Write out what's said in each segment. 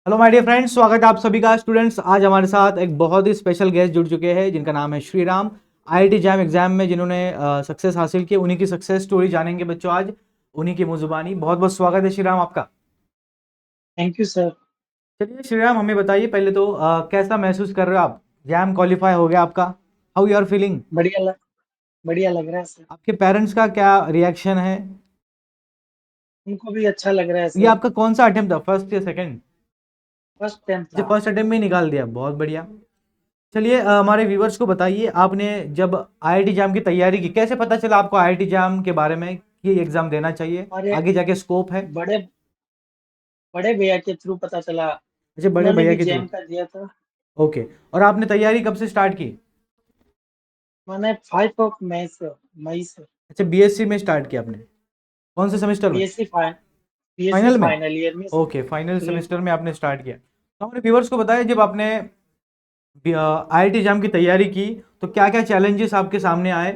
Hello my dear friends, स्वागत है आप सभी का। स्टूडेंट्स, आज हमारे साथ एक बहुत ही स्पेशल गेस्ट जुड़ चुके हैं जिनका नाम है श्रीराम। आईआईटी जैम एग्जाम में जिन्होंने सक्सेस हासिल की, उन्हीं की सक्सेस स्टोरी जानेंगे बच्चों आज, उन्हीं की मुंह जुबानी। बहुत बहुत स्वागत है श्रीराम आपका। Thank you sir. चलिए श्रीराम, हमें बताइए पहले तो कैसा महसूस कर रहे हो आप? जैम क्वालिफाई हो गया आपका, हाउ यू आर फीलिंग? बढ़िया लग बढ़िया लग रहा है सर। आपके पेरेंट्स का क्या रिएक्शन है? उनको भी अच्छा लग रहा है ये सर। आपका कौन सा अटेम्प्ट था, फर्स्ट या सेकंड? फर्स्ट टाइम जो था। फर्स्ट अटेम्प्ट में ही निकाल दिया, बहुत बढ़िया। चलिए हमारे व्यूवर्स को बताइए, आपने जब आईआईटी जैम की तैयारी की, कैसे पता चला आपको आईआईटी जैम के बारे में कि ये एग्जाम देना चाहिए, हमारे आगे जाके स्कोप है? बड़े बड़े भैया के थ्रू पता चला। अच्छा, बड़े उन्होंने भैया भी के थ्रू। जेम का दिया था। ओके। और आपने तैयारी कब से स्टार्ट की? मैंने 5 ऑफ मई से अच्छा, बीएससी में स्टार्ट किया आपने? कौन से सेमेस्टर में? बीएससी बीएससी फाइनल में? फाइनल ईयर में ओके, फाइनल शुरू सेमेस्टर में आपने स्टार्ट किया। तो हमारे व्यूवर्स को बताया, जब आपने आईआईटी एग्जाम की तैयारी की तो क्या क्या चैलेंजेस आपके सामने आए?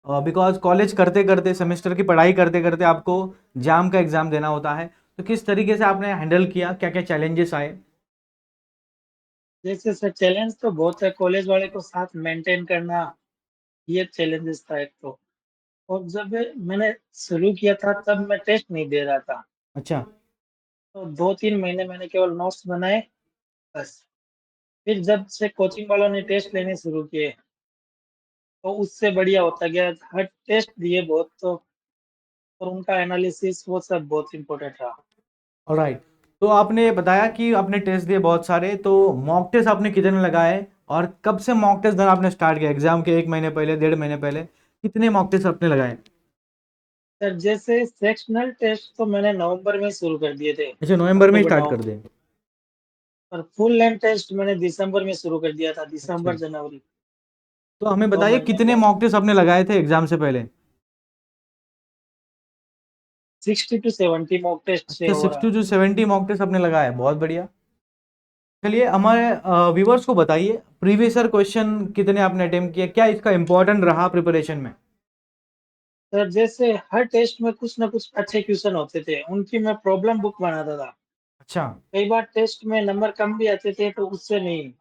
बिकॉज कॉलेज करते करते, सेमेस्टर की पढ़ाई करते करते आपको जाम का एग्जाम देना होता है, तो किस तरीके से आपने हैंडल किया, क्या क्या चैलेंजेस आए? जैसे सर चैलेंज तो बहुत है, कॉलेज वाले को साथ मेंटेन करना, ये चैलेंजेस था एक तो। और जब मैंने शुरू किया था तब मैं टेस्ट नहीं दे रहा था। अच्छा। तो 2-3 महीने मैंने केवल नोट्स बनाए, बस। फिर जब से कोचिंग वालों ने टेस्ट लेने शुरू किए, तो उससे बढ़िया होता गया। हर टेस्ट दिए बहुत, तो और उनका एनालिसिस वो सब बहुत इम्पोर्टेंट रहा। ऑलराइट। तो आपने बताया कि आपने टेस्ट दिए बहुत सारे, तो मॉक टेस्ट आपने कितने लगाए और कब से मॉक टेस्ट देना आपने स्टार्ट किया? एग्जाम के एक महीने पहले, डेढ़ महीने पहले कितने मॉक टेस्ट आपने लगाए? सर जैसे सेक्शनल टेस्ट तो मैंने नवंबर में शुरू कर दिए थे, अच्छा, नवंबर में ही अक्टूबर स्टार्ट कर नवंबर। दें? और फुल लेंथ टेस्ट मैंने दिसंबर में शुरू कर दिया था, अच्छा। दिसंबर जनवरी। तो हमें दो बताइए महीने कितने बहुत। मॉक टेस्ट आपने लगाए थे एग्जाम से पहले? 60 to 70 मॉक टेस्ट से अच्छा, हो रहा 60 to 70 मॉक टेस्ट आपने लगाया, बहुत बढ़िया। चलिए हमारे व्यूवर्स को बताइए, प्रीवियस ईयर क्वेश्चन कितने आपने अटेम्प्ट किए, क्या इसका इंपॉर्टेंट रहा प्रिपरेशन में? सर जैसे हर टेस्ट में कुछ ना कुछ अच्छे क्वेश्चन होते थे, उनकी मैं प्रॉब्लम बुक बनाता था। अच्छा। कई बार टेस्ट में नंबर कम भी आते थे, तो उससे नहीं,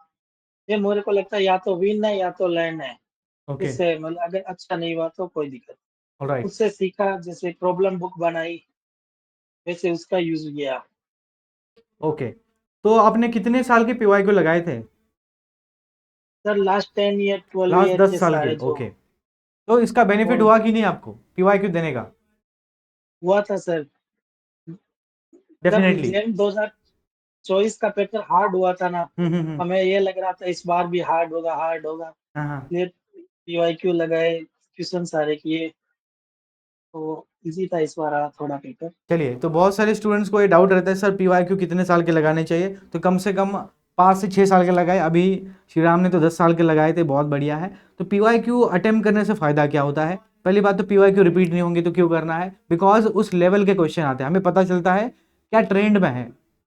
ये मेरे को लगता है या तो विन है या तो लर्न है। ओके। इससे मतलब अगर अच्छा नहीं हुआ तो कोई दिक्कत। ऑलराइट। उससे सीखा, जैसे प्रॉब्लम बुक बनाई, वैसे उसका यूज़ किया। ओके। तो आपने कितने साल के पीवाई को लगाए थे? Sir last 10 year, 12 last year दस के साल के, सारे जो। ओके। तो इसका बेनिफिट और हुआ कि नहीं आपको पीवाई क्यू देने का? हुआ था सर। जब डेफिनेटली। जेम 2024 का पेपर हार्ड हुआ था ना, हम्म। हमें ये लग रहा था इस बार भी हार्ड होगा, हार्ड होगा। हाँ हाँ। ये पीवाईक्यू लगाए, क्वेश्चन सारे किए, तो इजी था इस बार थोड़ा पेपर। चलिए, तो बहुत सारे स्टूडेंट्स को ये डाउट रहता है, सर पीवाई क्यू कितने साल के लगाने चाहिए? तो कम से कम 5 से 6 साल के लगाए। अभी श्रीराम ने तो 10 साल के लगाए थे, बहुत बढ़िया है। तो पीवाई क्यू अटेम्प्ट करने से फ़ायदा क्या होता है? पहली बात तो पीवाई क्यू रिपीट नहीं होंगे, तो क्यों करना है? बिकॉज उस लेवल के क्वेश्चन आते हैं, हमें पता चलता है क्या ट्रेंड में है।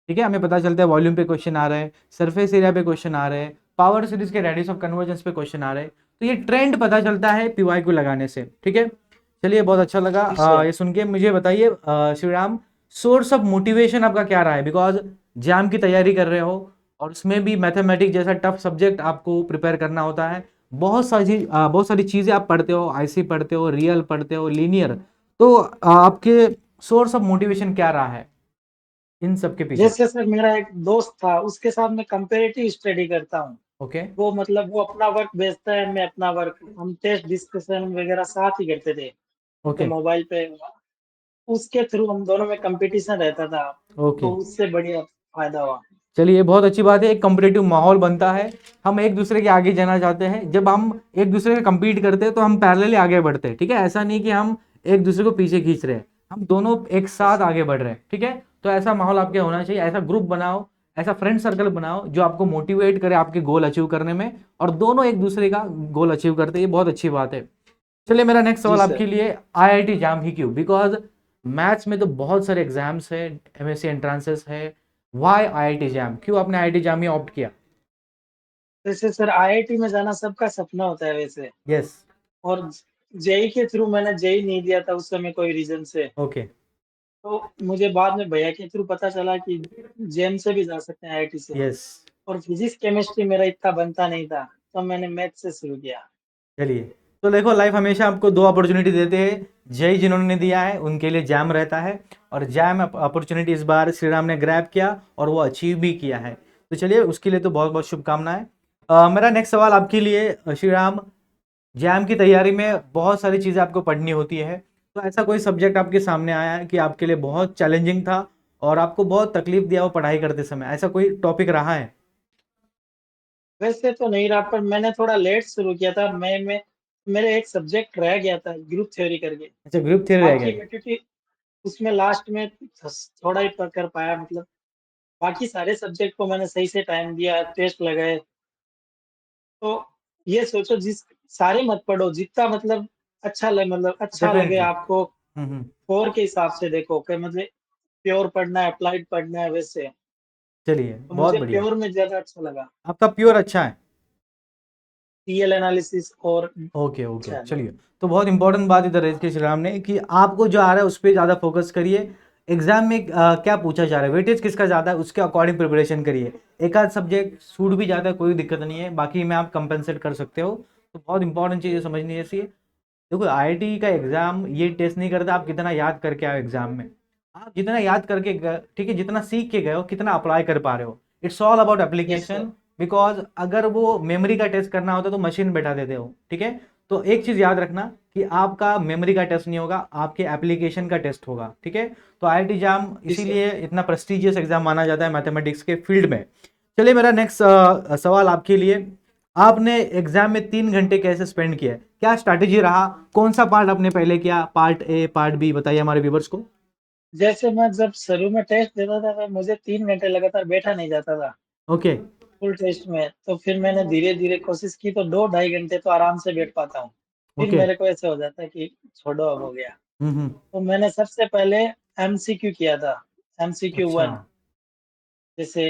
ठीक है, हमें पता चलता है वॉल्यूम पे क्वेश्चन आ रहे हैं, सरफेस एरिया पे क्वेश्चन आ रहे हैं, पावर सीरीज के रेडियस ऑफ कन्वर्जेंस पे क्वेश्चन आ रहे हैं। तो ये ट्रेंड पता चलता है पीवाई क्यू लगाने से। ठीक है। चलिए, बहुत अच्छा लगा जी सर। ये सुन के। मुझे बताइए श्रीराम, सोर्स ऑफ मोटिवेशन आपका क्या रहा है? बिकॉज जैम की तैयारी कर रहे हो और उसमें भी मैथमेटिक्स जैसा टफ सब्जेक्ट आपको प्रिपेयर करना होता है। बहुत सारी चीज़ें आप पढ़ते हो, आईसी पढ़ते हो, रियल पढ़ते हो, लीनियर। तो आपके सोर्स ऑफ मोटिवेशन क्या रहा है इन सब के पीछे? जैसे सर मेरा एक दोस्त था, उसके साथ मैं कंपैरेटिव स्टडी करता हूँ। ओके। वो मतलब वो अपना वर्क भेजता है, मैं अपना वर्क, हम टेस्ट डिस्कशन वगैरह साथ ही करते थे, तो ओके। मोबाइल पे। उसके थ्रू हम दोनों में कंपटीशन रहता था, ओके। तो उससे बढ़िया फायदा हुआ। चलिए, बहुत अच्छी बात है, एक कम्पिटेटिव माहौल बनता है। हम एक दूसरे के आगे जाना चाहते हैं, जब हम एक दूसरे से compete करते हैं तो हम पैरेलली आगे बढ़ते हैं। ठीक है, ऐसा नहीं कि हम एक दूसरे को पीछे खींच रहे हैं, हम दोनों एक साथ आगे बढ़ रहे हैं। ठीक है। तो ऐसा माहौल आपके होना चाहिए, ऐसा ग्रुप बनाओ, ऐसा फ्रेंड सर्कल बनाओ जो आपको मोटिवेट करे आपके गोल अचीव करने में, और दोनों एक दूसरे का गोल अचीव करते हैं। ये बहुत अच्छी बात है। चलिए, मेरा नेक्स्ट जी सवाल सर। आपके लिए, आईआईटी जाम ही क्यों? बिकॉज मैथ्स में तो बहुत सारे एग्जाम्स है, एमएससी एंट्रांसेस है, वाई आईआईटी जाम? क्यों आपने आईआईटी जाम ही ऑप्ट किया? वैसे सर आईआईटी में जाना सबका सपना होता है वैसे। यस। और जेई के थ्रू मैंने जेई नहीं दिया था उस समय कोई रीजन से। ओके। तो मुझे बाद में भैया के थ्रू पता चला कि जेम से भी जा सकते हैं आईआईटी से। यस। और फिजिक्स केमिस्ट्री मेरा इतना बनता नहीं था, तो मैंने मैथ से शुरू किया। चलिए, तो देखो लाइफ हमेशा आपको दो अपॉर्चुनिटी देते हैं। जय जिन्होंने दिया है उनके लिए जैम रहता है, और जैम अपॉर्चुनिटी इस बार श्री राम ने ग्रैब किया और वो अचीव भी किया है। तो चलिए, उसके लिए तो बहुत बहुत शुभकामनाएं। मेरा नेक्स्ट सवाल आपके लिए, श्री राम, जैम की तैयारी में बहुत सारी चीज़ें आपको पढ़नी होती है, तो ऐसा कोई सब्जेक्ट आपके सामने आया है कि आपके लिए बहुत चैलेंजिंग था और आपको बहुत तकलीफ दिया वो पढ़ाई करते समय, ऐसा कोई टॉपिक रहा है? वैसे तो नहीं रहा, पर मैंने थोड़ा लेट शुरू किया था। मैं मेरे एक सब्जेक्ट रह गया था, ग्रुप थ्योरी करके। अच्छा, ग्रुप थ्योरी रह बाकी गया। मैं क्योंकि उसमें लास्ट में थोड़ा ही कर पाया, मतलब बाकी सारे सब्जेक्ट को मैंने सही से टाइम दिया, टेस्ट लगाए। तो ये सोचो, जिस सारे मत पढ़ो, जितना मतलब अच्छा लगे डेफिनेटली। आपको। हम्म। कोर के हिसाब से देखो कि मतलब प्योर पढ़ना है, अप्लाइड पढ़ना है, वैसे। चलिए, तो बहुत मुझे बढ़िया। प्योर में ज्यादा अच्छा लगा। आपका प्योर अच्छा है। टीएल एनालिसिस और ओके ओके, अच्छा है मेरा। चलिए। तो बहुत इंपॉर्टेंट बात इधर रेज की श्री राम ने कि आपको जो आ रहा है उस पर ज़्यादा फोकस करिए। एग्जाम में क्या पूछा जा रहा है, वेटेज किसका ज़्यादा है, उसके अकॉर्डिंग प्रिपरेशन करिए। एक आध सब्जेक्ट छूट भी जाता है, कोई दिक्कत नहीं है, बाकी में आप कंपनसेट कर सकते हो। तो बहुत इंपॉर्टेंट चीज़ें समझनी है इसी। देखो, आईआईटी का एग्जाम ये टेस्ट नहीं करता आप कितना याद करके आए एग्जाम में। आप जितना याद करके गए, ठीक है, जितना सीख के गए हो, कितना अप्लाई कर पा रहे हो। It's all about yes sir. Application. Because अगर वो मेमोरी का टेस्ट करना होता तो मशीन बैठा देते हो, ठीक है। तो एक चीज याद रखना कि आपका मेमोरी का टेस्ट नहीं होगा, आपके एप्लीकेशन का टेस्ट होगा, ठीक है। तो आईआईटी एग्जाम जी सर। इसीलिए इतना प्रेस्टिजियस एग्जाम माना जाता है मैथमेटिक्स के फील्ड में। चलिए, मेरा नेक्स्ट सवाल आपके लिए। आपने एग्जाम में 3 घंटे कैसे स्पेंड किया है, क्या स्ट्रैटेजी रहा, कौन सा पार्ट आपने पहले किया, पार्ट ए पार्ट बी, बताइए हमारे व्यूवर्स को। जैसे मैं जब शुरू में टेस्ट देता था, तो मुझे 3 घंटे लगातार बैठा नहीं जाता था ओके। फुल टेस्ट में। तो फिर मैंने धीरे धीरे कोशिश की, तो 2 ढाई घंटे तो आराम से बैठ पाता हूँ। फिर ओके। मेरे को ऐसे हो जाता है कि छोड़ो, अब हो गया। हम्म। तो मैंने सबसे पहले एमसीक्यू किया था, एमसीक्यू अच्छा। 1। जैसे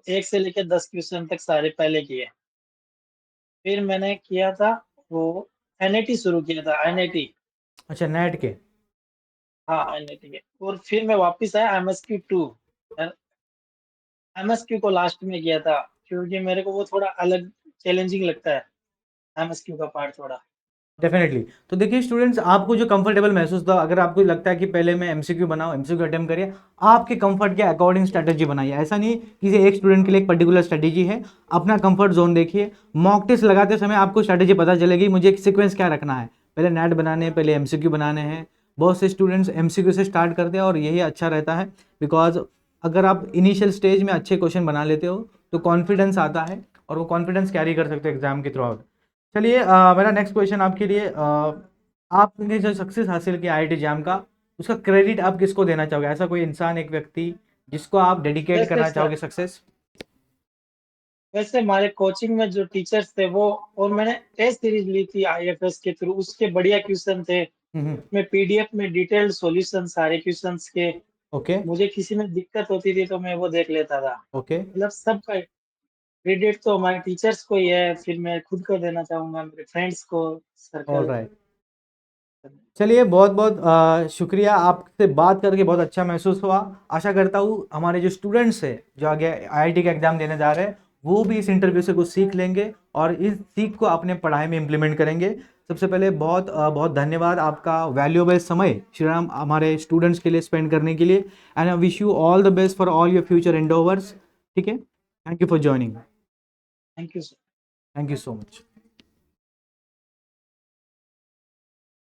1 से लेकर 10 क्वेश्चन तक सारे पहले किए। फिर मैंने किया था वो एनआईटी शुरू किया था, एनआईटी। अच्छा, नेट के। हाँ, एनआईटी के। और फिर मैं वापस आया एमएसक्यू 2। एमएसक्यू को लास्ट में किया था, क्योंकि मेरे को वो थोड़ा अलग चैलेंजिंग लगता है, एमएसक्यू का पार्ट थोड़ा। डेफिनेटली। तो देखिए स्टूडेंट्स, आपको जो कंफर्टेबल महसूस था, अगर आपको लगता है कि पहले मैं एमसीक्यू बनाऊं, एमसीक्यू अटेम्प्ट करिए, आपके कंफर्ट के अकॉर्डिंग स्ट्रेटेजी बनाइए। ऐसा नहीं किसी एक स्टूडेंट के लिए एक पर्टिकुलर स्ट्रेटेजी है, अपना कंफर्ट जोन देखिए। मॉक टेस्ट लगाते समय आपको स्ट्रेटेजी पता चलेगी, मुझे एक सीक्वेंस क्या रखना है, पहले नेट बनाने हैं, पहले एमसीक्यू बनाने हैं। बहुत से स्टूडेंट्स एमसीक्यू से स्टार्ट करते हैं और यही अच्छा रहता है, बिकॉज अगर आप इनिशियल स्टेज में अच्छे क्वेश्चन बना लेते हो तो कॉन्फिडेंस आता है, और वो कॉन्फिडेंस कैरी कर सकते हो एग्जाम के थ्रू आउट। चलिए, मेरा नेक्स्ट क्वेश्चन आपके लिए, आपने जो सक्सेस हासिल किया आईआईटी जैम का, उसका क्रेडिट आप किसको देना चाहोगे, ऐसा कोई इंसान, एक व्यक्ति जिसको आप डेडिकेट वैसे करना सर चाहोगे सक्सेस? वैसे हमारे कोचिंग में जो टीचर्स थे वो, और मैंने टेस्ट सीरीज ली थी आईएफएस के थ्रू, उसके बढ़िया क्वेश्चन थे। हम्म। मैं पीडीएफ में डिटेल्ड सॉल्यूशन सारे क्वेश्चंस के। ओके मुझे किसी में दिक्कत होती थी तो मैं वो देख लेता था। ओके। मतलब सबका क्रेडिट तो हमारे टीचर्स को ही है, फिर मैं खुद को देना चाहूंगा, मेरे फ्रेंड्स को, ऑल सर्कल। राइट। चलिए, बहुत बहुत शुक्रिया, आपसे बात करके बहुत अच्छा महसूस हुआ। आशा करता हूँ हमारे जो स्टूडेंट्स हैं जो आगे आईआईटी का एग्जाम देने जा रहे हैं, वो भी इस इंटरव्यू से कुछ सीख लेंगे और इस सीख को अपने पढ़ाई में इम्प्लीमेंट करेंगे। सबसे पहले बहुत बहुत धन्यवाद आपका वैल्यूएबल समय श्रीराम हमारे स्टूडेंट्स के लिए स्पेंड करने के लिए, and I wish you all the best for all your future endeavours. ठीक है, thank you for joining. Thank you sir. Thank you so much.